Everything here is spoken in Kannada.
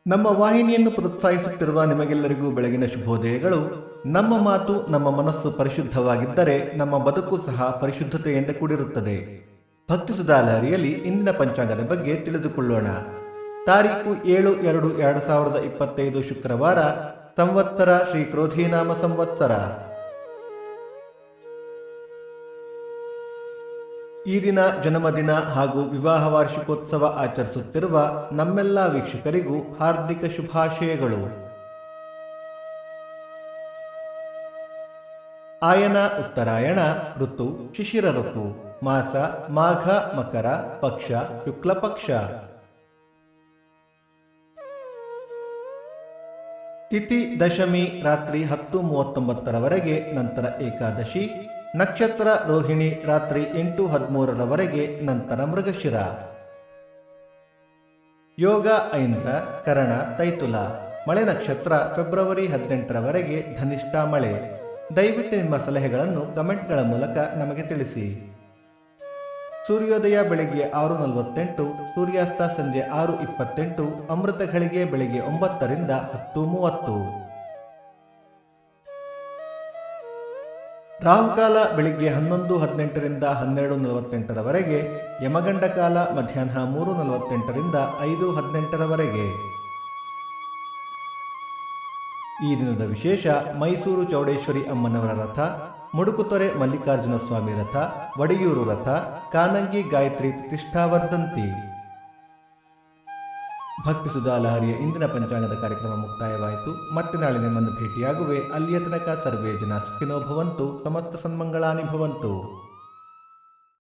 ನಮ್ಮ ವಾಹಿನಿಯನ್ನು ಪ್ರೋತ್ಸಾಹಿಸುತ್ತಿರುವ ನಿಮಗೆಲ್ಲರಿಗೂ ಬೆಳಗಿನ ಶುಭೋದಯಗಳು. ನಮ್ಮ ಮಾತು ನಮ್ಮ ಮನಸ್ಸು ಪರಿಶುದ್ಧವಾಗಿದ್ದರೆ ನಮ್ಮ ಬದುಕು ಸಹ ಪರಿಶುದ್ಧತೆಯಿಂದ ಕೂಡಿರುತ್ತದೆ. ಭಕ್ತಿ ಸುಧಾಲಹರಿಯಲ್ಲಿ ಇಂದಿನ ಪಂಚಾಂಗದ ಬಗ್ಗೆ ತಿಳಿದುಕೊಳ್ಳೋಣ. ತಾರೀಕು 7/2/2025 ಶುಕ್ರವಾರ, ಸಂವತ್ಸರ ಶ್ರೀ ಕ್ರೋಧಿನಾಮ ಸಂವತ್ಸರ. ಈ ದಿನ ಜನ್ಮದಿನ ಹಾಗೂ ವಿವಾಹ ವಾರ್ಷಿಕೋತ್ಸವ ಆಚರಿಸುತ್ತಿರುವ ನಮ್ಮೆಲ್ಲ ವೀಕ್ಷಕರಿಗೂ ಹಾರ್ದಿಕ ಶುಭಾಶಯಗಳು. ಆಯನ ಉತ್ತರಾಯಣ, ಋತು ಶಿಶಿರ ಋತು, ಮಾಸ ಮಾಘ ಮಕರ, ಪಕ್ಷ ಶುಕ್ಲ ಪಕ್ಷ. ತಿಥಿ ದಶಮಿ ರಾತ್ರಿ 10:39 ನಂತರ ಏಕಾದಶಿ. ನಕ್ಷತ್ರ ರೋಹಿಣಿ ರಾತ್ರಿ 8:13 ನಂತರ ಮೃಗಶಿರ. ಯೋಗ ಐಂದ್ರ, ಕರಣ ತೈತುಲ. ಮಳೆ ನಕ್ಷತ್ರ ಫೆಬ್ರವರಿ 18 ಧನಿಷ್ಠ ಮಳೆ. ದಯವಿಟ್ಟು ನಿಮ್ಮ ಸಲಹೆಗಳನ್ನು ಕಮೆಂಟ್ಗಳ ಮೂಲಕ ನಮಗೆ ತಿಳಿಸಿ. ಸೂರ್ಯೋದಯ ಬೆಳಿಗ್ಗೆ 6:48, ಸೂರ್ಯಾಸ್ತ ಸಂಜೆ 6:28, ಅಮೃತ ಘಳಿಗೆ ಬೆಳಿಗ್ಗೆ 9 ರಿಂದ 10:30. ರಾಹುಕಾಲ ಬೆಳಿಗ್ಗೆ 11:18 ರಿಂದ 12:48, ಯಮಗಂಡ ಕಾಲ ಮಧ್ಯಾಹ್ನ 3:48 ರಿಂದ 5:18. ಈ ದಿನದ ವಿಶೇಷ: ಮೈಸೂರು ಚೌಡೇಶ್ವರಿ ಅಮ್ಮನವರ ರಥ, ಮುಡುಕುತೊರೆ ಮಲ್ಲಿಕಾರ್ಜುನ ಸ್ವಾಮಿ ರಥ, ಒಡೆಯೂರು ರಥ, ಕಾನಂಗಿ ಗಾಯತ್ರಿ ಪ್ರತಿಷ್ಠಾವರ್ಧಂತಿ. ಭಕ್ತಿ ಸುಧಾಲಹರಿಯ ಇಂದಿನ ಪಂಚಾಂಗದ ಕಾರ್ಯಕ್ರಮ ಮುಕ್ತಾಯವಾಯಿತು. ಮತ್ತೆ ನಾಳೆ ನಿಮ್ಮನ್ನು ಭೇಟಿಯಾಗುವೆ. ಅಲ್ಲಿಯ ತನಕ ಸರ್ವೇ ಜನ ಸುಖಿನೋ ಭವಂತು, ಸಮಸ್ತ ಸನ್ಮಂಗಳಾನಿ ಭವಂತು.